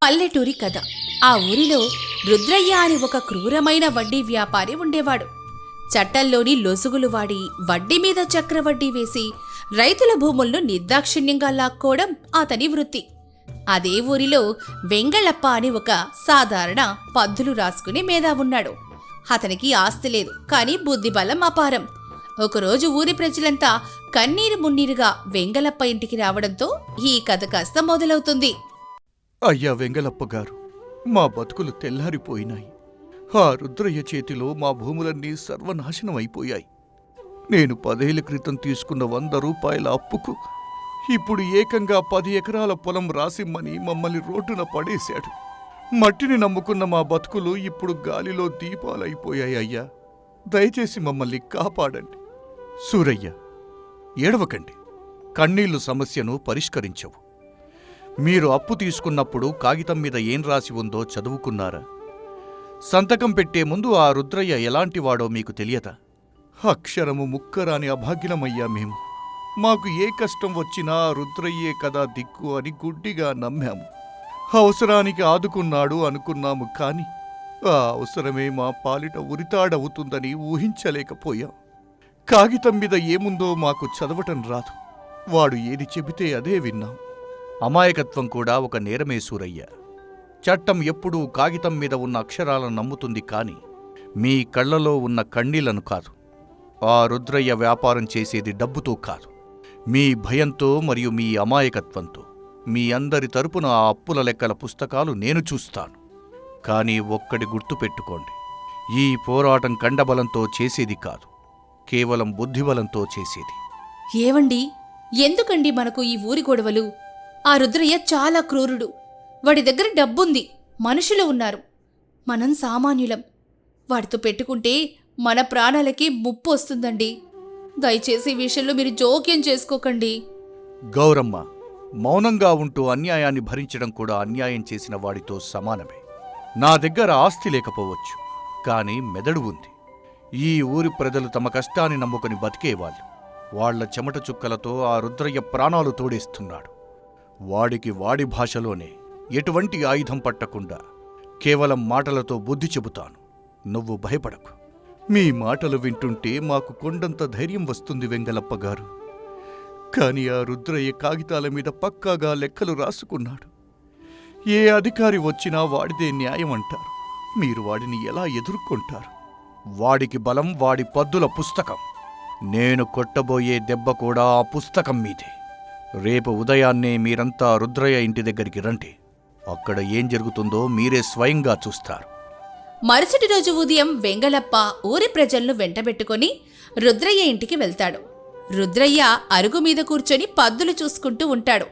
పల్లెటూరి కథ. ఆ ఊరిలో రుద్రయ్య అని ఒక క్రూరమైన వడ్డీ వ్యాపారి ఉండేవాడు. చట్టంలోని లొసుగులు వాడి వడ్డీ మీద చక్రవడ్డీ వేసి రైతుల భూములను నిర్దాక్షిణ్యంగా లాక్కోవడం అతని వృత్తి. అదే ఊరిలో వెంగళప్ప అని ఒక సాధారణ పద్దులు రాసుకునే మేధావున్నాడు. అతనికి ఆస్తి లేదు, కానీ బుద్ధిబలం అపారం. ఒకరోజు ఊరి ప్రజలంతా కన్నీరు మున్నీరుగా వెంగళప్ప ఇంటికి రావడంతో ఈ కథ కాస్త మొదలవుతుంది. అయ్యా వెంగళప్ప గారు, మా బతుకులు తెల్లారిపోయినాయి. ఆ రుద్రయ్య చేతిలో మా భూములన్నీ సర్వనాశనం అయిపోయాయి. నేను 10 ఏళ్ల క్రితం తీసుకున్న 100 రూపాయల అప్పుకు ఇప్పుడు ఏకంగా 10 ఎకరాల పొలం రాసిమ్మని మమ్మల్ని రోడ్డున పడేశాడు. మట్టిని నమ్ముకున్న మా బతుకులు ఇప్పుడు గాలిలో దీపాలైపోయాయి. అయ్యా, దయచేసి మమ్మల్ని కాపాడండి. సూరయ్య, ఏడవకండి. కన్నీళ్లు సమస్యను పరిష్కరించవు. మీరు అప్పు తీసుకున్నప్పుడు కాగితం మీద ఏం రాసి ఉందో చదువుకున్నారా? సంతకం పెట్టే ముందు ఆ రుద్రయ్య ఎలాంటివాడో మీకు తెలియదా? అక్షరము ముక్కరాని అభాగ్యులమయ్యా మేము. మాకు ఏ కష్టం వచ్చినా ఆ రుద్రయ్యే కదా దిక్కు అని గుడ్డిగా నమ్మాము. అవసరానికి ఆదుకున్నాడు అనుకున్నాము, కాని ఆ అవసరమే మా పాలిట ఉరితాడవుతుందని ఊహించలేకపోయాం. కాగితం మీద ఏముందో మాకు చదవటం రాదు. వాడు ఏది చెబితే అదే విన్నాం. అమాయకత్వం కూడా ఒక నేరమే సూరయ్య. చట్టం ఎప్పుడూ కాగితం మీద ఉన్న అక్షరాలను నమ్ముతుంది, కాని మీ కళ్లలో ఉన్న కన్నీళ్లను కాదు. ఆ రుద్రయ్య వ్యాపారం చేసేది డబ్బుతో కాదు, మీ భయంతో మరియు మీ అమాయకత్వంతో. మీ అందరి తరపున ఆ అప్పుల లెక్కల పుస్తకాలు నేను చూస్తాను. కానీ ఒక్కడి గుర్తుపెట్టుకోండి, ఈ పోరాటం కండబలంతో చేసేది కాదు, కేవలం బుద్ధిబలంతో చేసేది. ఏవండి, ఎందుకండి మనకు ఈ ఊరి గొడవలు? ఆ రుద్రయ్య చాలా క్రూరుడు. వాడి దగ్గర డబ్బుంది, మనుషులు ఉన్నారు. మనం సామాన్యులం. వాడితో పెట్టుకుంటే మన ప్రాణాలకి ముప్పు వస్తుందండి. దయచేసి ఈ విషయంలో మీరు జోక్యం చేసుకోకండి. గౌరమ్మ, మౌనంగా ఉంటూ అన్యాయాన్ని భరించడం కూడా అన్యాయం చేసిన వాడితో సమానమే. నా దగ్గర ఆస్తి లేకపోవచ్చు, కానీ మెదడు ఉంది. ఈ ఊరి ప్రజలు తమ కష్టాన్ని నమ్ముకుని బతికేవాళ్ళు. వాళ్ల చెమట చుక్కలతో ఆ రుద్రయ్య ప్రాణాలు తోడేస్తున్నాడు. వాడికి వాడి భాషలోనే ఎటువంటి ఆయుధం పట్టకుండా కేవలం మాటలతో బుద్ధి చెబుతాను. నువ్వు భయపడకు. మీ మాటలు వింటుంటే మాకు కొండంత ధైర్యం వస్తుంది వెంగళప్ప గారు. కాని ఆ రుద్రయ్య కాగితాల మీద పక్కాగా లెక్కలు రాసుకున్నాడు. ఏ అధికారి వచ్చినా వాడిదే న్యాయం అంటారు. మీరు వాడిని ఎలా ఎదుర్కొంటారు? వాడికి బలం వాడి పద్దుల పుస్తకం. నేను కొట్టబోయే దెబ్బ కూడా ఆ పుస్తకం మీదే. రేపు ఉదయాన్నే మీరంతా రుద్రయ్య ఇంటి దగ్గరికి రండి. అక్కడ ఏం జరుగుతుందో మీరే స్వయంగా చూస్తారు. మరుసటి రోజు ఉదయం వెంగళప్ప ఊరి ప్రజలను వెంటబెట్టుకుని రుద్రయ్య ఇంటికి వెళ్తాడు. రుద్రయ్య అరుగు మీద కూర్చొని పద్దులు చూసుకుంటూ ఉంటాడు.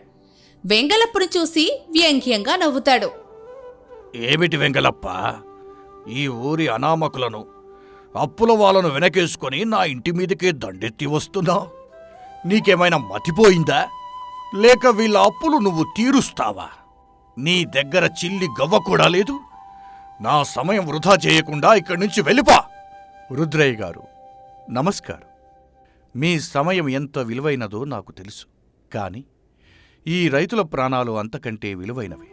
వెంగళప్పను చూసి వ్యంగ్యంగా నవ్వుతాడు. ఏమిటి వెంగళప్ప, ఈ ఊరి అనామకులను, అప్పుల వాళ్ళను వెనకేసుకొని నా ఇంటి మీదకే దండెత్తి వస్తున్నావు? నీకేమైనా మతిపోయిందా? లేక వీళ్ళ అప్పులు నువ్వు తీరుస్తావా? నీ దగ్గర చిల్లి గవ్వ కూడా లేదు. నా సమయం వృధా చేయకుండా ఇక్కడి నుంచి వెళ్ళిపో. రుద్రయ్య గారు, నమస్కారం. మీ సమయం ఎంత విలువైనదో నాకు తెలుసు, కాని ఈ రైతుల ప్రాణాలు అంతకంటే విలువైనవి.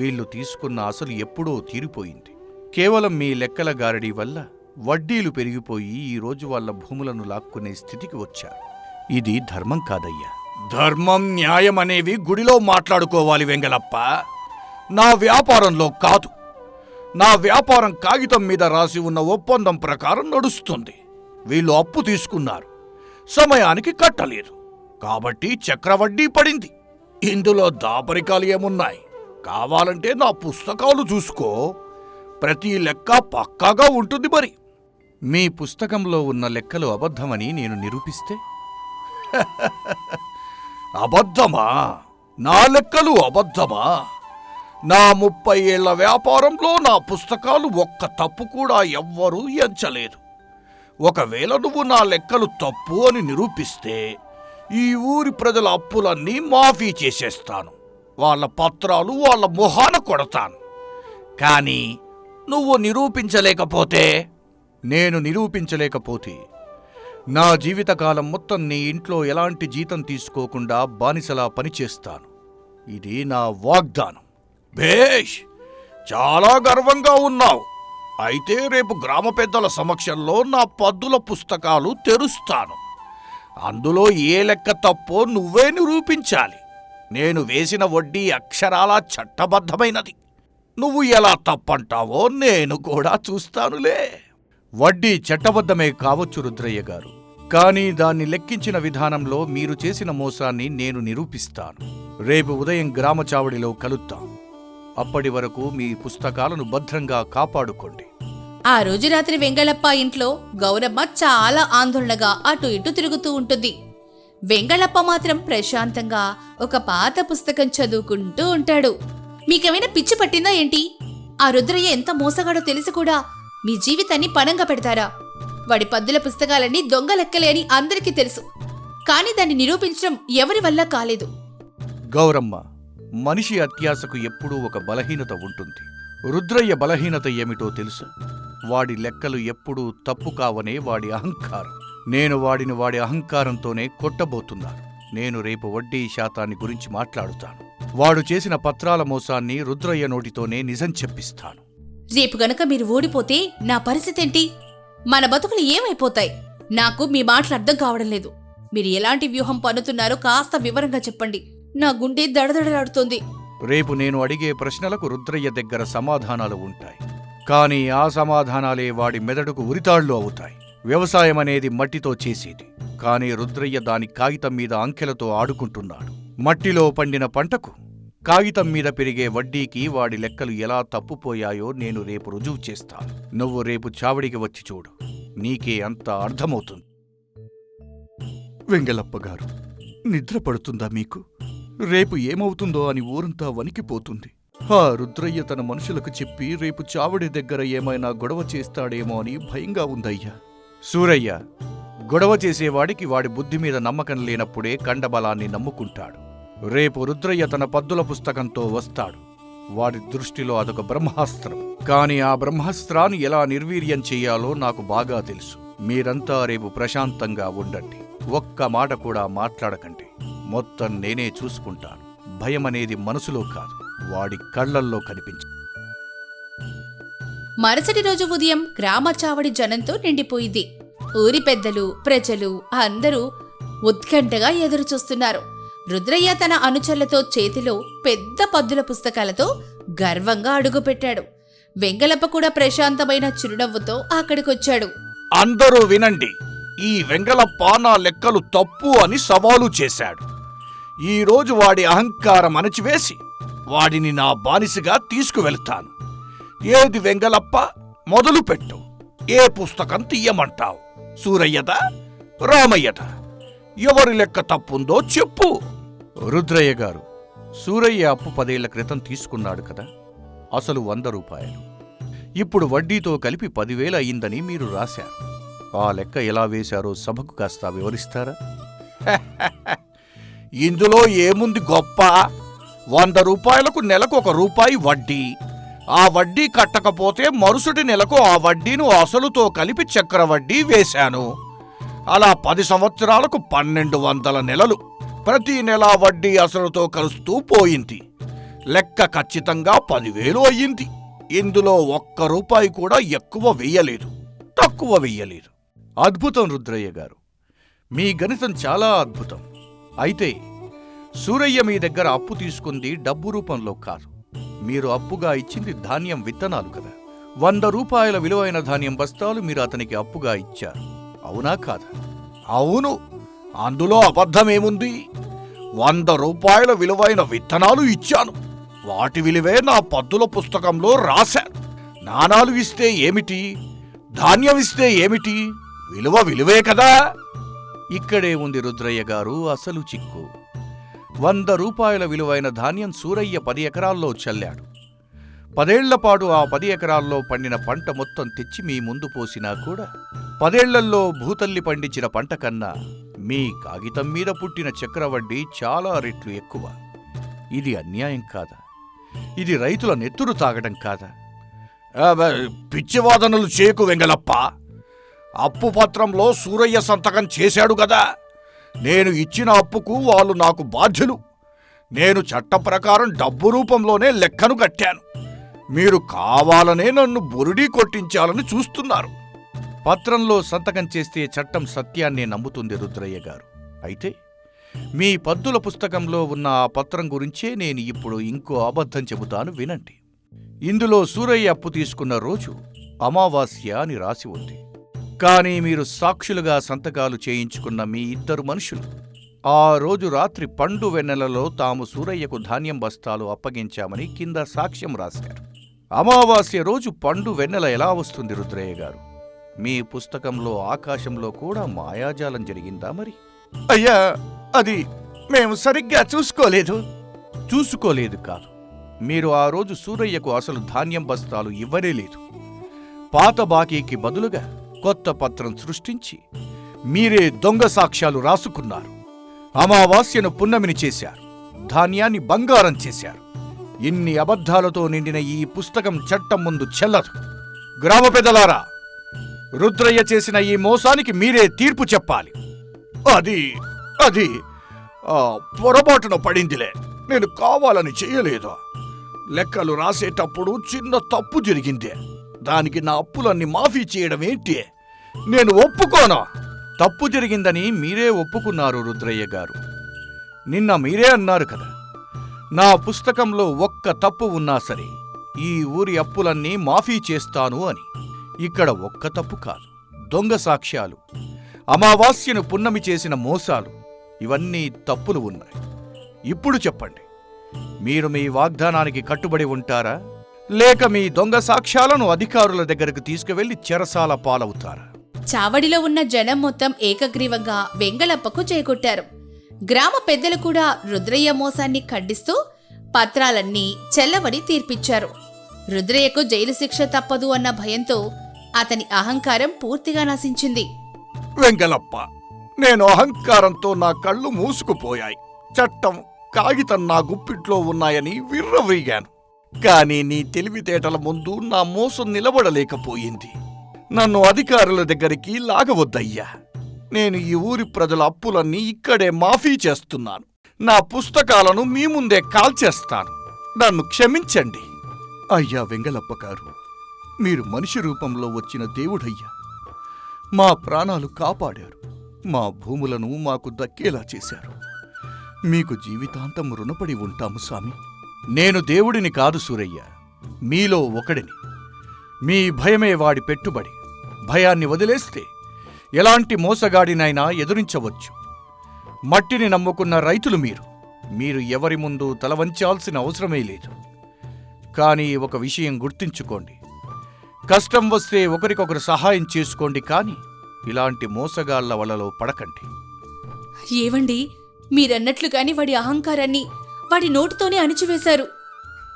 వీళ్లు తీసుకున్న అసలు ఎప్పుడో తీరిపోయింది. కేవలం మీ లెక్కల గారడీ వల్ల వడ్డీలు పెరిగిపోయి ఈరోజు వాళ్ల భూములను లాక్కునే స్థితికి వచ్చారు. ఇది ధర్మం కాదయ్యా. ధర్మం, న్యాయం అనేవి గుడిలో మాట్లాడుకోవాలి వెంగళప్ప, నా వ్యాపారంలో కాదు. నా వ్యాపారం కాగితం మీద రాసి ఉన్న ఒప్పందం ప్రకారం నడుస్తుంది. వీళ్ళు అప్పు తీసుకున్నారు, సమయానికి కట్టలేదు, కాబట్టి చక్రవడ్డీ పడింది. ఇందులో దాపరికాలు ఏమున్నాయి? కావాలంటే నా పుస్తకాలు చూసుకో. ప్రతి లెక్క పక్కాగా ఉంటుంది. మరి మీ పుస్తకంలో ఉన్న లెక్కలు అబద్ధమని నేను నిరూపిస్తే? అబద్ధమా? నా లెక్కలు అబద్ధమా? నా 30 ఏళ్ల వ్యాపారంలో నా పుస్తకాలు ఒక్క తప్పు కూడా ఎవ్వరూ ఎంచలేదు. ఒకవేళ నువ్వు నా లెక్కలు తప్పు అని నిరూపిస్తే ఈ ఊరి ప్రజల అప్పులన్నీ మాఫీ చేసేస్తాను. వాళ్ళ పత్రాలు వాళ్ళ మొహాన కొడతాను. కానీ నువ్వు నిరూపించలేకపోతే? నేను నిరూపించలేకపోతే నా జీవితకాలం మొత్తం నీ ఇంట్లో ఎలాంటి జీతం తీసుకోకుండా బానిసలా పనిచేస్తాను. ఇది నా వాగ్దానం. భేష్, చాలా గర్వంగా ఉన్నావు. అయితే రేపు గ్రామ పెద్దల సమక్షంలో నా పద్దుల పుస్తకాలు తెరుస్తాను. అందులో ఏ లెక్క తప్పో నువ్వే నిరూపించాలి. నేను వేసిన వడ్డీ అక్షరాలా చట్టబద్ధమైనది. నువ్వు ఎలా తప్పంటావో నేను కూడా చూస్తానులే. వడ్డీ చట్టబద్ధమే కావచ్చు రుద్రయ్య గారు, కానీ దాన్ని లెక్కించిన విధానంలో మీరు చేసిన మోసాన్ని నేను నిరూపిస్తాను. రేపు ఉదయం గ్రామ చావడిలో కలుద్దాం. అప్పటి వరకు మీ పుస్తకాలను భద్రంగా కాపాడుకోండి. ఆ రోజు రాత్రి వెంగళప్ప ఇంట్లో గౌరమ్మ చాలా ఆందోళనగా అటు ఇటు తిరుగుతూ ఉంటుంది. వెంగళప్ప మాత్రం ప్రశాంతంగా ఒక పాత పుస్తకం చదువుకుంటూ ఉంటాడు. మీకేమైనా పిచ్చి పట్టిందా ఏంటి? ఆ రుద్రయ్య ఎంత మోసగాడో తెలిసి కూడా మీ జీవితాన్ని పణంగా పెడతారా? వాడి పద్దుల పుస్తకాలన్నీ దొంగ లెక్కలే అని అందరికీ తెలుసు, కానీ దాన్ని నిరూపించడం ఎవరి వల్ల కాలేదు. గౌరమ్మ, మనిషి అత్యాశకు ఎప్పుడూ ఒక బలహీనత ఉంటుంది. రుద్రయ్య బలహీనత ఏమిటో తెలుసు? వాడి లెక్కలు ఎప్పుడూ తప్పు కావనే వాడి అహంకారం. నేను వాడిని వాడి అహంకారంతోనే కొట్టబోతున్నాను. నేను రేపు వడ్డీ శాతాన్ని గురించి మాట్లాడుతాను. వాడు చేసిన పత్రాల మోసాన్ని రుద్రయ్య నోటితోనే నిజం చెప్పిస్తాను. రేపు గనక మీరు ఓడిపోతే నా పరిస్థితి ఏంటి? మన బతుకులు ఏమైపోతాయి? నాకు మీ మాటలు అర్థం కావడం లేదు. మీరు ఎలాంటి వ్యూహం పన్నుతున్నారో కాస్త వివరంగా చెప్పండి. నా గుండె దడదడలాడుతోంది. రేపు నేను అడిగే ప్రశ్నలకు రుద్రయ్య దగ్గర సమాధానాలు ఉంటాయి, కానీ ఆ సమాధానాలే వాడి మెదడుకు ఉరితాళ్లు అవుతాయి. వ్యవసాయం అనేది మట్టితో చేసేది, కానీ రుద్రయ్య దాని కాగితం మీద అంకెలతో ఆడుకుంటున్నాడు. మట్టిలో పండిన పంటకు కాగితం మీద పెరిగే వడ్డీకి వాడి లెక్కలు ఎలా తప్పుపోయాయో నేను రేపు రుజువు చేస్తాను. నువ్వు రేపు చావడికి వచ్చి చూడు, నీకే అంత అర్థమవుతుంది. వెంగళప్ప గారు, నిద్ర పడుతుందా మీకు? రేపు ఏమవుతుందో అని ఊరంతా వణికిపోతుంది. ఆ రుద్రయ్య తన మనుషులకు చెప్పి రేపు చావడి దగ్గర ఏమైనా గొడవ చేస్తాడేమో అని భయంగా ఉందయ్యా. సూరయ్య, గొడవ చేసేవాడికి వాడి బుద్ధి మీద నమ్మకం లేనప్పుడే కండబలాన్ని నమ్ముకుంటాడు. రేపు రుద్రయ్య తన పద్దుల పుస్తకంతో వస్తాడు. వాడి దృష్టిలో అదొక బ్రహ్మాస్త్రం, కాని ఆ బ్రహ్మాస్త్రాన్ని ఎలా నిర్వీర్యం చెయ్యాలో నాకు బాగా తెలుసు. మీరంతా రేపు ప్రశాంతంగా ఉండండి. ఒక్క మాట కూడా మాట్లాడకండి. మొత్తం నేనే చూసుకుంటాను. భయమనేది మనసులో కాదు, వాడి కళ్లల్లో కనిపించి. మరుసటి రోజు ఉదయం గ్రామ చావడి జనంతో నిండిపోయింది. ఊరి పెద్దలు, ప్రజలు అందరూ ఉత్కంఠగా ఎదురుచూస్తున్నారు. రుద్రయ్య తన అనుచరులతో చేతిలో పెద్ద పద్దుల పుస్తకాలతో గర్వంగా అడుగుపెట్టాడు. వెంగళప్ప కూడా ప్రశాంతమైన చిరునవ్వుతో అక్కడికొచ్చాడు. అందరూ వినండి, ఈ వెంగళప్ప నా లెక్కలు తప్పు అని సవాలు చేశాడు. ఈరోజు వాడి అహంకారం అణచివేసి వాడిని నా బానిసగా తీసుకువెళ్తాను. ఏది వెంగళప్ప, మొదలుపెట్టు. ఏ పుస్తకం తీయమంటావు? సూరయ్యదా, రామయ్యదా? ఎవరి లెక్క తప్పుందో చెప్పు. రుద్రయ్య గారు, సూరయ్య అప్పు 10 ఏళ్ల క్రితం తీసుకున్నాడు కదా, అసలు 100 రూపాయలు. ఇప్పుడు వడ్డీతో కలిపి 10,000 అయిందని మీరు రాశారు. ఆ లెక్క ఎలా వేశారో సభకు కాస్త వివరిస్తారా? ఇందులో ఏముంది గొప్ప? 100 రూపాయలకు నెలకు 1 రూపాయి వడ్డీ. ఆ వడ్డీ కట్టకపోతే మరుసటి నెలకు ఆ వడ్డీను అసలుతో కలిపి చక్రవడ్డీ వేశాను. అలా 10 సంవత్సరాలకు 1200 నెలలు. ప్రతి నెల వడ్డీ అసలుతో కలుస్తూ పోయింది. లెక్క ఖచ్చితంగా 10,000 అయ్యింది. ఇందులో 1 రూపాయి కూడా ఎక్కువ వెయ్యలేదు, తక్కువ వెయ్యలేదు. అద్భుతం రుద్రయ్య గారు, మీ గణితం చాలా అద్భుతం. అయితే సూరయ్య మీ దగ్గర అప్పు తీసుకుంది డబ్బు రూపంలో కాదు. మీరు అప్పుగా ఇచ్చింది ధాన్యం విత్తనాలు కదా. 100 రూపాయల విలువైన ధాన్యం బస్తాలు మీరు అతనికి అప్పుగా ఇచ్చారు, అవునా కాదా? అవును, అందులో అబద్ధమేముంది? 100 రూపాయల విలువైన విత్తనాలు ఇచ్చాను. వాటి విలువే నా పద్దుల పుస్తకంలో రాశాను. నాణాలు ఇస్తే ఏమిటి, ధాన్యం ఇస్తే ఏమిటి? విలువ విలువే కదా. ఇక్కడే ఉంది రుద్రయ్య గారు అసలు చిక్కు. 100 రూపాయల విలువైన ధాన్యం సూరయ్య 10 ఎకరాల్లో చల్లాడు. 10 ఏళ్లపాటు ఆ 10 ఎకరాల్లో పండిన పంట మొత్తం తెచ్చి మీ ముందు పోసినా కూడా 10 ఏళ్లలో భూతల్లి పండించిన పంట కన్నా మీ కాగితం మీద పుట్టిన చక్రవడ్డీ చాలా రెట్లు ఎక్కువ. ఇది అన్యాయం కాదా? ఇది రైతుల నెత్తురు తాగడం కాదా? పిచ్చివాదనలు చేయకు వెంగళప్ప. అప్పు పత్రంలో సూరయ్య సంతకం చేశాడు కదా. నేను ఇచ్చిన అప్పుకు వాళ్ళు నాకు బాధ్యులు. నేను చట్ట ప్రకారం డబ్బు రూపంలోనే లెక్కను కట్టాను. మీరు కావాలనే నన్ను బురిడీ కొట్టించాలని చూస్తున్నారు. పత్రంలో సంతకం చేస్తే చట్టం సత్యాన్ని నమ్ముతుంది రుద్రయ్య గారు. అయితే మీ పద్దుల పుస్తకంలో ఉన్న ఆ పత్రం గురించే నేను ఇప్పుడు ఇంకో అబద్ధం చెబుతాను, వినండి. ఇందులో సూరయ్య అప్పు తీసుకున్న రోజు అమావాస్య అని రాసి ఉంది. కానీ మీరు సాక్షులుగా సంతకాలు చేయించుకున్న మీ ఇద్దరు మనుషులు ఆ రోజు రాత్రి పండు వెన్నెలలో తాము సూరయ్యకు ధాన్యం బస్తాలు అప్పగించామని కింద సాక్ష్యం రాశారు. అమావాస్య రోజు పండు వెన్నెల ఎలా వస్తుంది రుద్రయ్య గారు? మీ పుస్తకంలో ఆకాశంలో కూడా మాయాజాలం జరిగిందా మరి? అయ్యా, అది మేము సరిగ్గా చూసుకోలేదు కాదు. మీరు ఆ రోజు సూరయ్యకు అసలు ధాన్యం బస్తాలు ఇవ్వనే లేదు. పాత బాకీకి బదులుగా కొత్త పత్రం సృష్టించి మీరే దొంగ సాక్ష్యాలు రాసుకున్నారు. అమావాస్యను పున్నమిని చేశారు, ధాన్యాన్ని బంగారం చేశారు. ఇన్ని అబద్ధాలతో నిండిన ఈ పుస్తకం చట్టం ముందు చెల్లదు. గ్రామ పెద్దలారా, రుద్రయ్య చేసిన ఈ మోసానికి మీరే తీర్పు చెప్పాలి. అది పొరపాటున పడిందిలే. నేను కావాలని చెయ్యలేదు. లెక్కలు రాసేటప్పుడు చిన్న తప్పు జరిగిందే. దానికి నా అప్పులన్నీ మాఫీ చేయడమేంటి? నేను ఒప్పుకోనా? తప్పు జరిగిందని మీరే ఒప్పుకున్నారు రుద్రయ్య గారు. నిన్న మీరే అన్నారు కదా, నా పుస్తకంలో ఒక్క తప్పు ఉన్నా సరే ఈ ఊరి అప్పులన్నీ మాఫీ చేస్తాను అని. ఇక్కడ ఒక్క తప్పు కాదు, దొంగ సాక్ష్యాలు, అమావాస్యను పున్నమి చేసిన మోసాలు, ఇవన్నీ తప్పులు ఉన్నాయి. ఇప్పుడు చెప్పండి, మీరు మీ వాగ్దానానికి కట్టుబడి ఉంటారా, లేక మీ దొంగ సాక్ష్యాలను అధికారుల దగ్గరకు తీసుకువెళ్లి చెరసాల పాలవుతారా? చావడిలో ఉన్న జనం మొత్తం ఏకగ్రీవంగా వెంగళప్పకు చేకొట్టారు. గ్రామ పెద్దలు కూడా రుద్రయ్య మోసాన్ని ఖండిస్తూ పత్రాలన్నీ చెల్లబడి తీర్పిచ్చారు. రుద్రయ్యకు జైలు శిక్ష తప్పదు అన్న భయంతో అతని అహంకారం పూర్తిగా నశించింది. వెంగళప్ప, నేను అహంకారంతో నా కళ్ళు మూసుకుపోయాయి. చట్టం, కాగితం నా గుప్పిట్లో ఉన్నాయని విర్రవీగాను. కాని నీ తెలివితేటల ముందు నా మోసం నిలబడలేకపోయింది. నన్ను అధికారుల దగ్గరికి లాగవద్దయ్యా. నేను ఈ ఊరి ప్రజల అప్పులన్నీ ఇక్కడే మాఫీ చేస్తున్నాను. నా పుస్తకాలను మీ ముందే కాల్చేస్తాను. నన్ను క్షమించండి. అయ్యా వెంగళప్ప గారు, మీరు మనిషి రూపంలో వచ్చిన దేవుడయ్యా. మా ప్రాణాలు కాపాడారు, మా భూములను మాకు దక్కేలా చేశారు. మీకు జీవితాంతం రుణపడి ఉంటాము స్వామి. నేను దేవుడిని కాదు సూరయ్య, మీలో ఒకడిని. మీ భయమే వాడి పెట్టుబడి. భయాన్ని వదిలేస్తే ఎలాంటి మోసగాడినైనా ఎదురించవచ్చు. మట్టిని నమ్ముకున్న రైతులు మీరు ఎవరి ముందు తలవంచాల్సిన అవసరమే లేదు. కానీ ఒక విషయం గుర్తుంచుకోండి, కష్టం వస్తే ఒకరికొకరు సహాయం చేసుకోండి, కానీ ఇలాంటి మోసగాళ్ల వలలో పడకండి. ఏవండి, మీరన్నట్లుగాని వాడి అహంకారాన్ని వాడి నోటితోనే అణిచివేశారు.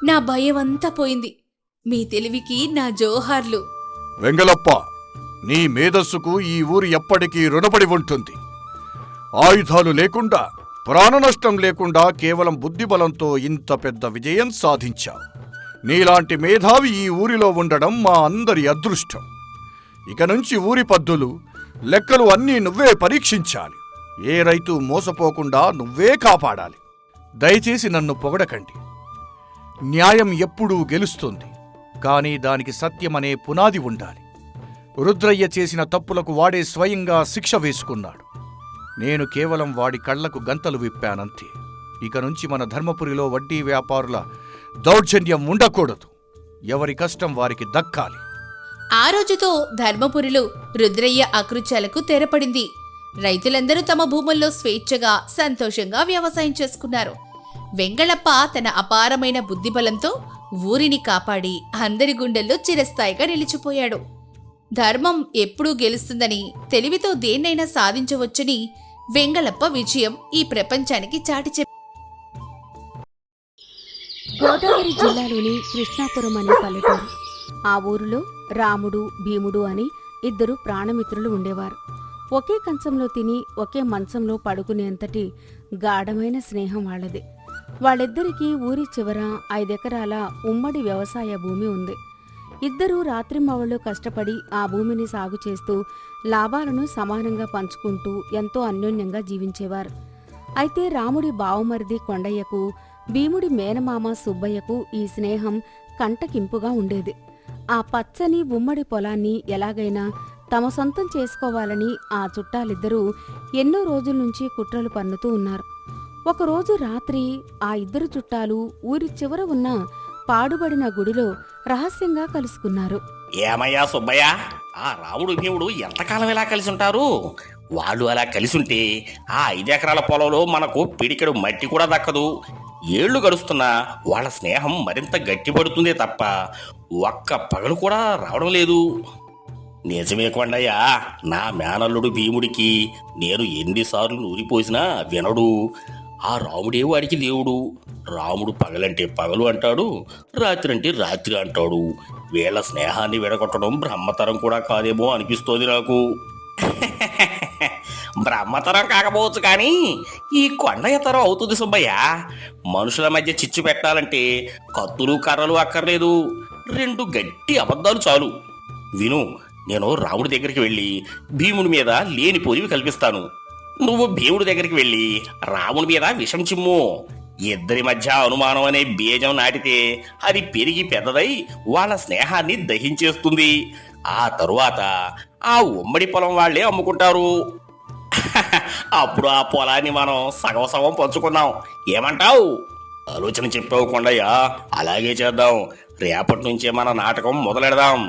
నా భయమంతా పోయింది. మీ తెలివికి నా జోహార్లు. వెంగళప్ప, నీ మేధస్సుకు ఈ ఊరు ఎప్పటికీ రుణపడి ఉంటుంది. ఆయుధాలు లేకుండా, ప్రాణనష్టం లేకుండా కేవలం బుద్ధిబలంతో ఇంత పెద్ద విజయం సాధించావు. నీలాంటి మేధావి ఈ ఊరిలో ఉండడం మా అందరి అదృష్టం. ఇక నుంచి ఊరి పద్దులు, లెక్కలు అన్నీ నువ్వే పరీక్షించాలి. ఏ రైతు మోసపోకుండా నువ్వే కాపాడాలి. దయచేసి నన్ను పొగడకండి. న్యాయం ఎప్పుడూ గెలుస్తుంది, కానీ దానికి సత్యమనే పునాది ఉండాలి. రుద్రయ్య చేసిన తప్పులకు వాడే స్వయంగా శిక్ష వేసుకున్నాడు. నేను కేవలం వాడి కళ్లకు గంతలు విప్పానంతే. ఇక నుంచి మన ధర్మపురిలో వడ్డీ వ్యాపారుల దౌర్జన్యం ఉండకూడదు. ఎవరి కష్టం వారికి దక్కాలి. ఆ రోజుతో ధర్మపురిలో రుద్రయ్య అకృత్యాలకు తెరపడింది. రైతులందరూ తమ భూముల్లో స్వేచ్ఛగా, సంతోషంగా వ్యవసాయం చేసుకున్నారు. వెంగళప్ప తన అపారమైన బుద్ధిబలంతో ఊరిని కాపాడి అందరి గుండెల్లో చిరస్థాయిగా నిలిచిపోయాడు. ధర్మం ఎప్పుడూ గెలుస్తుందని, తెలివితో దేన్నైనా సాధించవచ్చని వెంగళప్ప విజయం ఈ ప్రపంచానికి చాటి చెప్పాడు. గోదావరి జిల్లాలోని కృష్ణాపురం అనే పల్లెటూరు. ఆ ఊరిలో రాముడు, భీముడు అని ఇద్దరు ప్రాణమిత్రులు ఉండేవారు. ఒకే కంచంలో తిని ఒకే మంచంలో పడుకునేంతటి గాఢమైన స్నేహం వాళ్ళది. వాళ్ళిద్దరికీ ఊరి చివర 5 ఎకరాల ఉమ్మడి వ్యవసాయ భూమి ఉంది. ఇద్దరూ రాత్రింబవళ్ళు కష్టపడి ఆ భూమిని సాగు చేస్తూ లాభాలను సమానంగా పంచుకుంటూ ఎంతో అన్యోన్యంగా జీవించేవారు. అయితే రాముడి బావమరిది కొండయ్యకు భీముడి మేనమామ సుబ్బయ్యకు ఈ స్నేహం కంటకింపుగా ఉండేది. ఆ పచ్చని ఉమ్మడి పొలాన్ని ఎలాగైనా తమ సొంతం చేసుకోవాలని ఆ చుట్టాలిద్దరూ ఎన్నో రోజుల నుంచి కుట్రలు పన్నుతూ ఉన్నారు. ఒకరోజు రాత్రి ఆ ఇద్దరు చుట్టాలు ఊరి చివర ఉన్న పాడుబడిన గుడిలో రహస్యంగా కలుసుకున్నారు. ఏమయ్యా సుబ్బయ్య, ఆ రాముడు భీముడు ఎంతకాలం ఇలా కలిసి ఉంటారు? వాళ్ళు అలా కలిసి ఉంటే ఆ 5 ఎకరాల పొలంలో మనకు పిడికెడు మట్టి కూడా దక్కదు. ఏళ్లు గడుస్తున్నా వాళ్ళ స్నేహం మరింత గట్టిపడుతుందే తప్ప ఒక్క పగలు కూడా రావడం లేదు. నిజమే కొండయ్య, నా మేనల్లుడు భీముడికి నేను ఎన్నిసార్లు నూరిపోసినా వినడు. ఆ రాముడే వాడికి దేవుడు. రాముడు పగలంటే పగలు అంటాడు, రాత్రి అంటే రాత్రి అంటాడు. వీళ్ళ స్నేహాన్ని విడగొట్టడం బ్రహ్మతరం కూడా కాదేమో అనిపిస్తోంది నాకు. బ్రహ్మతరం కాకపోవచ్చు కానీ ఈ కొండయ్య తరం అవుతుంది సుబ్బయ్య. మనుషుల మధ్య చిచ్చు పెట్టాలంటే కత్తులు కర్రలు అక్కర్లేదు, 2 గట్టి అబద్ధాలు చాలు. విను, నేను రాముడి దగ్గరికి వెళ్ళి భీముడి మీద లేని పొరివి కల్పిస్తాను. నువ్వు భీముడి దగ్గరికి వెళ్ళి రాముడి మీద విషం చిమ్ము. ఇద్దరి మధ్య అనుమానం అనే బీజం నాటితే అది పెరిగి పెద్దదై వాళ్ళ స్నేహాన్ని దహించేస్తుంది. ఆ తరువాత ఆ ఉమ్మడి పొలం వాళ్లే అమ్ముకుంటారు. అప్పుడు ఆ పొలాన్ని మనం సగం సగం పంచుకుందాం. ఏమంటావు? ఆలోచన చెప్పావు కొండయ్య, అలాగే చేద్దాం. రేపటి నుంచే మన నాటకం మొదలెడదాం.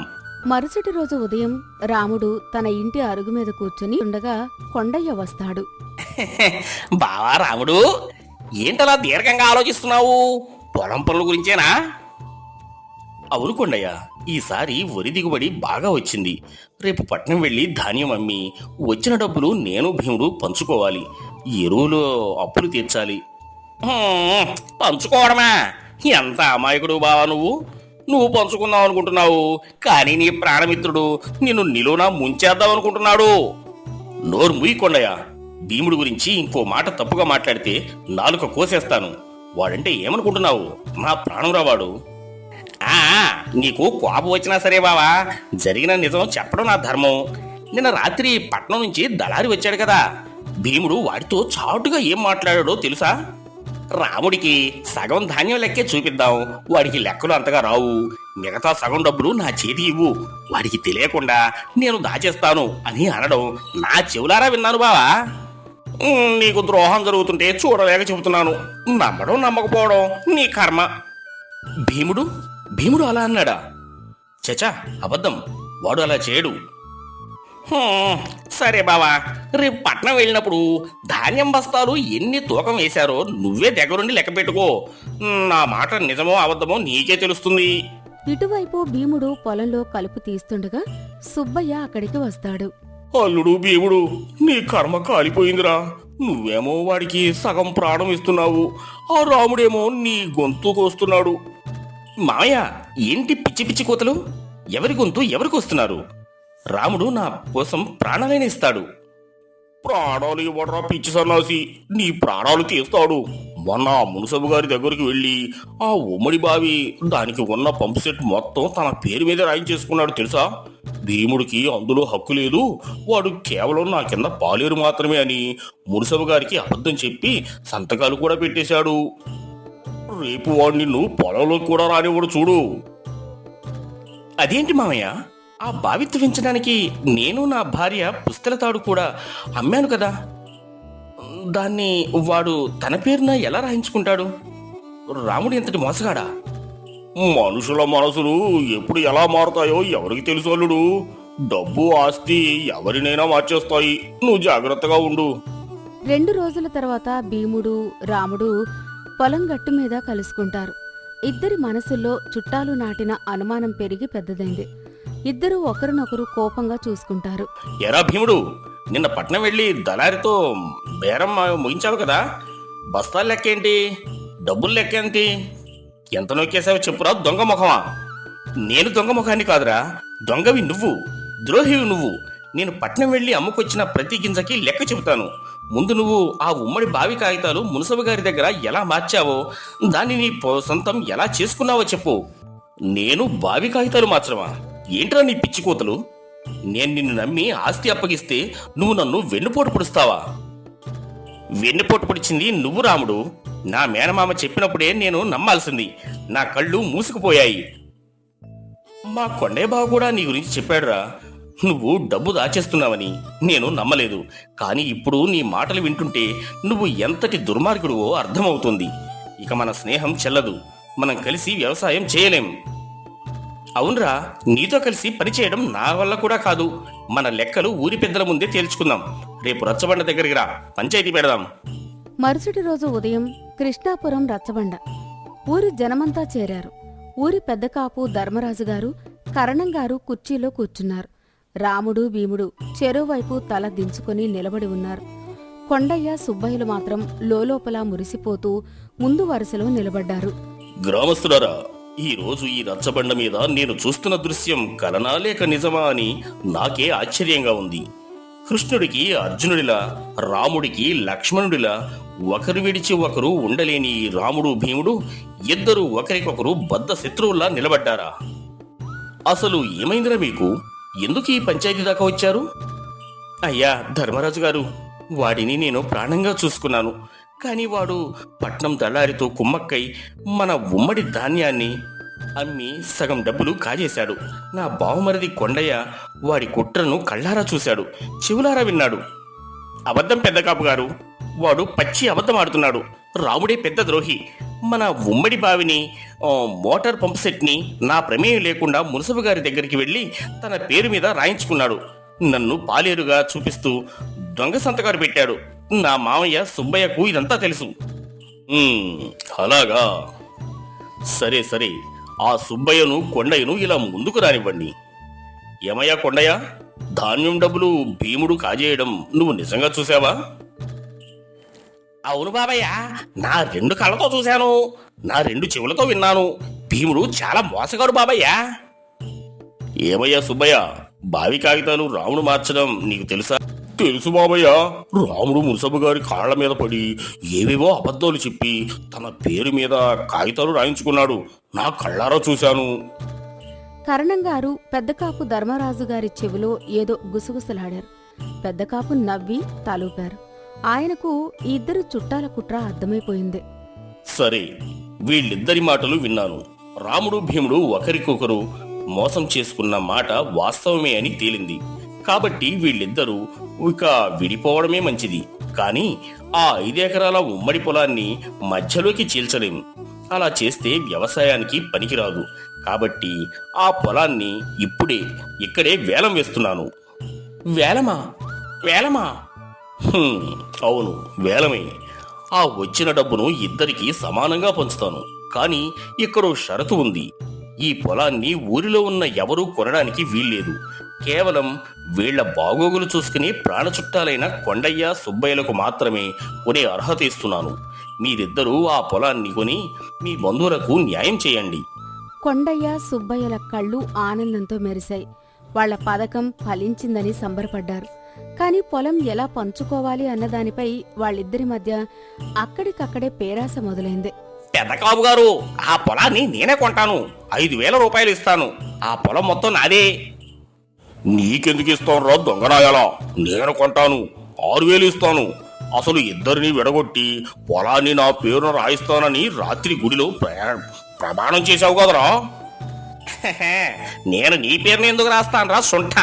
మరుసటి రోజు ఉదయం రాముడు తన ఇంటి అరుగు మీద కూర్చుని ఉండగా కొండయ్య వస్తాడు. బావా రాముడు, ఏంటలా దీర్ఘంగా ఆలోచిస్తున్నావు? పొలం పనుల గురించేనా? అవును కొండయ్య, ఈసారి వరి దిగుబడి బాగా వచ్చింది. రేపు పట్నం వెళ్ళి ధాన్యం అమ్మి వచ్చిన డబ్బులు నేను భీముడు పంచుకోవాలి. ఎరువులు అప్పులు తీర్చాలి. పంచుకోవడమా? ఎంత అమాయకుడు బావా నువ్వు పంచుకుందాం అనుకుంటున్నావు, కానీ నీ ప్రాణమిత్రుడు నిన్ను నిలువునా ముంచేద్దాం అనుకుంటున్నాడు. నోరు ముయ్యి కొండయ్య, భీముడి గురించి ఇంకో మాట తప్పుగా మాట్లాడితే నాలుక కోసేస్తాను. వాడంటే ఏమనుకుంటున్నావు? నా ప్రాణం రావాడు. నీకు కోపం వచ్చినా సరే బావా, జరిగిన నిజం చెప్పడం నా ధర్మం. నిన్న రాత్రి పట్నం నుంచి దళారి వచ్చాడు కదా, భీముడు వాడితో చాటుగా ఏం మాట్లాడాడో తెలుసా? రాముడికి సగం ధాన్యం లెక్కే చూపిద్దాం, వాడికి లెక్కలు అంతగా రావు. మిగతా సగం డబ్బులు నా చేతి ఇవ్వు, వాడికి తెలియకుండా నేను దాచేస్తాను అని అనడం నా చెవులారా విన్నాను బావా. నీకు ద్రోహం జరుగుతుంటే చూడలేక చెబుతున్నాను. నమ్మడం నమ్మకపోవడం నీ కర్మ. భీముడు అలా అన్నాడా? చచా, అబద్ధం. వాడు అలా చేయడు. సరే బావా, రేపు పట్నం వెళ్ళినప్పుడు ధాన్యం బస్తాలు ఎన్ని తూకం వేశారో నువ్వే దగ్గరుండి లెక్క పెట్టుకో. నా మాట నిజమో అబద్ధమో నీకే తెలుస్తుంది. ఇటువైపు భీముడు పొలంలో కలుపు తీస్తుండగా సుబ్బయ్య అక్కడికి వస్తాడు. అల్లుడు భీముడు, నీ కర్మ కాలిపోయిందిరా. నువ్వేమో వాడికి సగం ప్రాణం ఇస్తున్నావు, ఆ రాముడేమో నీ గొంతు కోస్తున్నాడు. మామయ్య, ఏంటి పిచ్చి పిచ్చి కోతలు? ఎవరి గొంతు ఎవరికి వస్తున్నారు? రాముడు నా కోసం ప్రాణాలైనా ఇస్తాడు. ప్రాణాలు ఇవ్వడరా పిచ్చి సన్నాసి, నీ ప్రాణాలు తీస్తాడు. మొన్న మునసబు గారి దగ్గరికి వెళ్ళి ఆ ఉమ్మడి బావి, దానికి ఉన్న పంపు సెట్ మొత్తం తన పేరు మీద రాయించేసుకున్నాడు తెలుసా? భీముడికి అందులో హక్కు లేదు, వాడు కేవలం నా కింద పాలేరు మాత్రమే అని మునసబు గారికి అబద్ధం చెప్పి సంతకాలు కూడా పెట్టేశాడు. రేపు వాడు నిన్ను పొలంలో కూడా రానివ్వడు చూడు. అదేంటి మామయ్య, ఆ బావి తవ్వించడానికి నేను నా భార్య పుస్తల తాడు కూడా అమ్మాను కదా, దాన్ని వాడు తన పేరున ఎలా రాయించుకుంటాడు? రాముడు ఎంతటి మోసగాడా? మనుషుల మనసులు ఎప్పుడు ఎలా మారుతాయో ఎవరికి తెలుసు అల్లుడు. డబ్బు ఆస్తి ఎవరినైనా మార్చేస్తాయి. నువ్వు జాగ్రత్తగా ఉండు. 2 రోజుల తర్వాత భీముడు రాముడు పొలం గట్టు మీద కలుసుకుంటారు. ఇద్దరి మనసుల్లో చుట్టాలు నాటిన అనుమానం పెరిగి పెద్దదైంది. ఇద్దరూ ఒకరినొకరు కోపంగా చూసుకుంటారు. ఎరా భీముడు, నిన్న పట్నం వెళ్ళి దళారితో బేరం ముగించావు కదా, బస్తాలు లెక్కేంటి? డబ్బులు లెక్కేంటి? ఎంత నొక్కేసావో చెప్పురా దొంగ ముఖమా. నేను దొంగ ముఖాన్ని కాదురా, దొంగవి నువ్వు, ద్రోహివి నువ్వు. నేను పట్నం వెళ్ళి అమ్ముకొచ్చిన ప్రతి గింజకి లెక్క చెబుతాను. ముందు నువ్వు ఆ ఉమ్మడి బావి కాగితాలు మునసబు గారి దగ్గర ఎలా మార్చావో, దాన్ని నీ సొంతం ఎలా చేసుకున్నావో చెప్పు. నేను బావి కాగితాలు మార్చడమా? ఏంట్రా నీ పిచ్చి కూతలు? నేను నిన్ను నమ్మి ఆస్తి అప్పగిస్తే నువ్వు నన్ను వెన్నుపోటు పొడుస్తావా? వెన్నుపోటు పొడిచింది నువ్వు రాముడు. నా మేనమామ చెప్పినప్పుడే నేను నమ్మాల్సింది. నా కళ్ళు మూసుకుపోయాయి. మా కొండయ్య బావ కూడా నీ గురించి చెప్పాడురా. నువ్వు డబ్బు దాచేస్తున్నావని నేను నమ్మలేదు. కానీ ఇప్పుడు నీ మాటలు వింటుంటే నువ్వు ఎంతటి దుర్మార్గుడువో అర్థమవుతుంది. ఇక మన స్నేహం చెల్లదు. మనం కలిసి వ్యవసాయం చేయలేం. అవునరా, నీతో కలిసి పనిచేయడం నా వల్ల కూడా కాదు. మన లెక్కలు ఊరి పెద్దల ముందే తేల్చుకుందాం. రేపు రచ్చబండ దగ్గరికి రా, పంచాయతీ పెడదాం. మరుసటి రోజు ఉదయం కృష్ణాపురం రచ్చబండ. ఊరి జనమంతా చేరారు. ఊరి పెద్ద కాపు ధర్మరాజు గారు, కరణం గారు కుర్చీలో కూర్చున్నారు. రాముడు భీముడు చెరోవైపు తల దించుకొని నిలబడి ఉన్నారు. కొండయ్య సుబ్బయ్యలు మాత్రం లోలోపల మురిసిపోతూ ముందు వరుసలో నిలబడ్డారు. గ్రామస్తులారా, ఈ రోజు ఈ రచ్చబండ మీద నేను చూస్తున్న దృశ్యం కలనా లేక నిజమా అని నాకే ఆశ్చర్యంగా ఉంది. కృష్ణుడికి అర్జునుడిలా, రాముడికి లక్ష్మణుడిలా ఒకరు విడిచి ఒకరు ఉండలేని ఈ రాముడు భీముడు ఇద్దరు ఒకరికొకరు బద్ధ శత్రువుల్లా నిలబడ్డారా? అసలు ఏమైందిరా మీకు? ఎందుకు ఈ పంచాయతీ దాకా వచ్చారు? అయ్యా ధర్మరాజు గారు, వాడిని నేను ప్రాణంగా చూసుకున్నాను. కానీ వాడు పట్నం దళారితో కుమ్మక్కై మన ఉమ్మడి ధాన్యాన్ని అమ్మి సగం డబ్బులు కాజేశాడు. నా బావమరిది కొండయ్య వాడి కుట్రను కళ్ళారా చూశాడు, చెవులారా విన్నాడు. అబద్ధం పెద్ద కాపు గారు, వాడు పచ్చి అబద్ధం ఆడుతున్నాడు. రాముడే పెద్ద ద్రోహి. మన ఉమ్మడి బావిని, మోటార్ పంప్ సెట్ని నా ప్రమేయం లేకుండా మున్సబు గారి దగ్గరికి వెళ్ళి తన పేరు మీద రాయించుకున్నాడు. నన్ను పాలేరుగా చూపిస్తూ దొంగ సంతకాలు పెట్టాడు. నా మామయ్య సుబ్బయ్యకు ఇదంతా తెలుసు. అలాగా, సరే సరే, ఆ సుబ్బయ్యను కొండయ్యను ఇలా ముందుకు రానివ్వండి. ఏమయ్యా కొండయ్య, ధాన్యం డబ్బులు భీముడు కాజేయడం నువ్వు నిజంగా చూసావా? అవును బాబయ్య, నా 2 కళ్ళతో చూశాను, నా 2 చెవులతో విన్నాను. భీముడు చాలా మోసగాడు బాబయ్య. ఏమయ్యా సుబ్బయ్య, బావి కాగితాలు రాముడు మార్చడం నీకు తెలుసా? తెలుసు బాబయ్య. రాముడు మున్సబు గారి కాళ్ల మీద పడి ఏవేవో అబద్ధాలు చెప్పి తన పేరు మీద కాగితాలు రాయించుకున్నాడు. నా కళ్ళారా చూశాను. కరణంగారు పెద్దకాపు ధర్మరాజు గారి చెవిలో ఏదో గుసగుసలాడారు. పెద్దకాపు నవ్వి తలూపారు. ఆయనకు ఈ ఇద్దరు చుట్టాల కుట్ర అర్థమైపోయింది. సరే, వీళ్ళిద్దరి మాటలు విన్నాను. రాముడు భీముడు ఒకరికొకరు మోసం చేసుకున్న మాట వాస్తవమే అని తేలింది. కాబట్టి వీళ్ళిద్దరూ ఇక విడిపోవడమే మంచిది. కానీ ఆ 5 ఎకరాల ఉమ్మడి పొలాన్ని మధ్యలోకి చీల్చలేం. అలా చేస్తే వ్యవసాయానికి పనికిరాదు. కాబట్టి ఆ పొలాన్ని ఇక్కడే వేలం వేస్తున్నాను. వేలమా? వేలమా? అవును, వేలమే. ఆ వచ్చిన డబ్బును ఇద్దరికీ సమానంగా పంచుతాను. కానీ ఇక్కడో షరతు ఉంది. ఈ పొలాన్ని ఊరిలో ఉన్న ఎవరూ కొనడానికి వీల్లేదు. కేవలం వీళ్ల బాగోగులు చూసుకుని ప్రాణ చుట్టాలైన కొండయ్య సుబ్బయ్యలకు మాత్రమే కొనే అర్హత ఇస్తున్నాను. మీరిద్దరూ ఆ పొలాన్ని కొని మీ బంధువులకు న్యాయం చేయండి. కొండయ్య సుబ్బయ్యల కళ్ళు ఆనందంతో మెరిశాయి. వాళ్ల పథకం ఫలించిందని సంబరపడ్డారు. కాని పొలం ఎలా పంచుకోవాలి అన్నదానిపై వాళ్ళిద్దరి మధ్య అక్కడికక్కడే పేరాస మొదలైంది. పెద్ద కాపు గారు, ఆ పొలాన్ని నేనే కొంటాను. 5,000 రూపాయలు ఇస్తాను. ఆ పొలం మొత్తం నాదే. నీకెందుకు ఇస్తాను రా దొంగనాయాలా? నేను కొంటాను. 6,000 ఇస్తాను. అసలు ఇద్దరిని విడగొట్టి పొలాన్ని నా పేరున రాయిస్తానని రాత్రి గుడిలో ప్రమాణం చేశావు కదరా. నేను నీ పేరుని ఎందుకు రాస్తాను రా సొంట?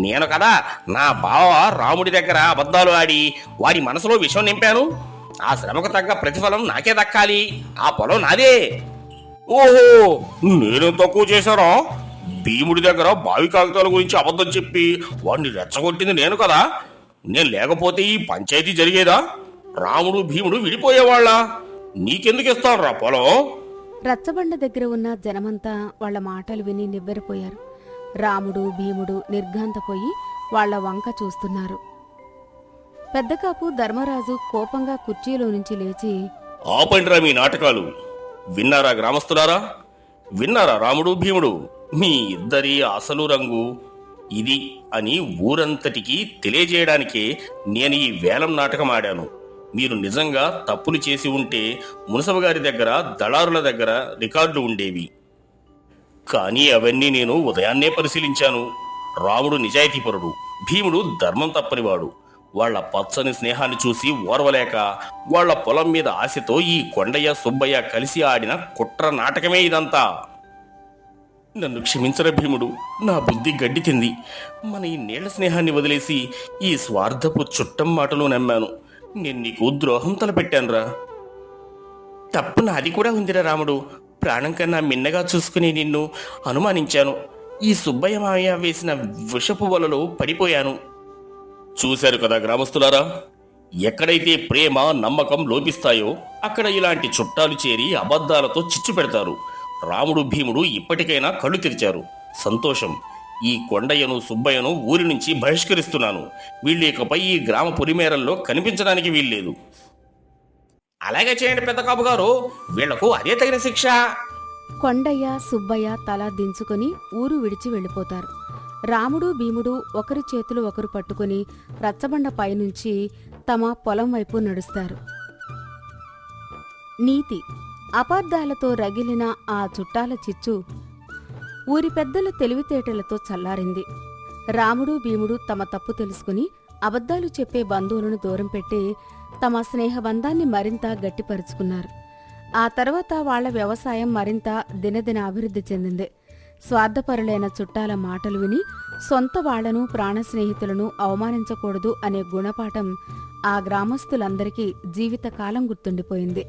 నేను కదా నా బావ రాముడి దగ్గర అబద్ధాలు ఆడి వాడి మనసులో విషం నింపాను. ఆ శ్రమకు తగ్గ ప్రతిఫలం నాకే దక్కాలి. ఆ పొలం నాదే. ఓహో, నేనేం తక్కువ చేశారా? భీముడి దగ్గర బావి కాగితాల గురించి అబద్ధం చెప్పి వాడిని రెచ్చగొట్టింది నేను కదా. నేను లేకపోతే ఈ పంచాయతీ జరిగేదా? రాముడు భీముడు విడిపోయేవాళ్ళ? నీకెందుకు ఇస్తాను రా పొలం? రచ్చబండ దగ్గర ఉన్న జనమంతా వాళ్ల మాటలు విని నివ్వెరపోయారు. రాముడు భీముడు నిర్ఘాంతపోయి వాళ్ల వంక చూస్తున్నారు. పెద్దకాపు ధర్మరాజు కోపంగా కుర్చీలో నుంచి లేచి, ఆపండిరా మీ నాటకాలు. విన్నారా గ్రామస్తులారా? విన్నారా? రాముడు భీముడు మీ ఇద్దరి అసలు రంగు ఇది అని ఊరంతటికి తెలియజేయడానికే నేను ఈ వేలం నాటకం ఆడాను. మీరు నిజంగా తప్పులు చేసి ఉంటే మునసబు గారి దగ్గర, దళారుల దగ్గర రికార్డులు ఉండేవి. కానీ అవన్నీ నేను ఉదయాన్నే పరిశీలించాను. రాముడు నిజాయితీపరుడు, భీముడు ధర్మం తప్పనివాడు. వాళ్ళ పచ్చని స్నేహాన్ని చూసి ఓర్వలేక వాళ్ళ పొలం మీద ఆశతో ఈ కొండయ్య సుబ్బయ్య కలిసి ఆడిన కుట్ర నాటకమే ఇదంతా. నన్ను క్షమించరా భీముడు, నా బుద్ధి గడ్డి తింది. మన ఈ నీళ్ల స్నేహాన్ని వదిలేసి ఈ స్వార్థపు చుట్టం మాటలు నమ్మాను. నేను నీకు ద్రోహం తలపెట్టానురా. తప్పు నాది కూడా ఉందిరా రాముడు. ప్రాణం కన్నా మిన్నగా చూసుకుని నిన్ను అనుమానించాను. ఈ సుబ్బయ్య మావయ్య వేసిన విషపు వలలో పడిపోయాను. చూశారు కదా గ్రామస్తులారా, ఎక్కడైతే ప్రేమ నమ్మకం లోపిస్తాయో అక్కడ ఇలాంటి చుట్టాలు చేరి అబద్ధాలతో చిచ్చు పెడతారు. రాముడు భీముడు ఇప్పటికైనా కళ్ళు తెరిచారు. సంతోషం. ఈ కొండయ్యను సుబ్బయ్యను ఊరి నుంచి బహిష్కరిస్తున్నాను. వీళ్ళు ఇకపై ఈ గ్రామ పొలిమేరల్లో కనిపించడానికి వీల్లేదు. అలాగే చేయండి పెద్ద కాపు గారు, వీళ్లకు అదే తగిన శిక్ష. కొండయ్య సుబ్బయ్య తల దించుకొని ఊరు విడిచి వెళ్ళిపోతారు. రాముడు భీముడు ఒకరి చేతులు ఒకరు పట్టుకుని రచ్చబండ పైనుంచి తమ పొలం వైపు నడుస్తారు. నీతి: అపార్థాలతో రగిలిన ఆ చుట్టాల చిచ్చు ఊరి పెద్దల తెలివితేటలతో చల్లారింది. రాముడు భీముడు తమ తప్పు తెలుసుకుని అబద్ధాలు చెప్పే బంధువులను దూరం పెట్టి తమ స్నేహబంధాన్ని మరింత గట్టిపరుచుకున్నారు. ఆ తర్వాత వాళ్ల వ్యవసాయం మరింత దినదిన అభివృద్ధి చెందింది. స్వార్థపరులైన చుట్టాల మాటలు విని సొంత వాళ్లను ప్రాణ స్నేహితులను అవమానించకూడదు అనే గుణపాఠం ఆ గ్రామస్తులందరికీ జీవితకాలం గుర్తుండిపోయింది.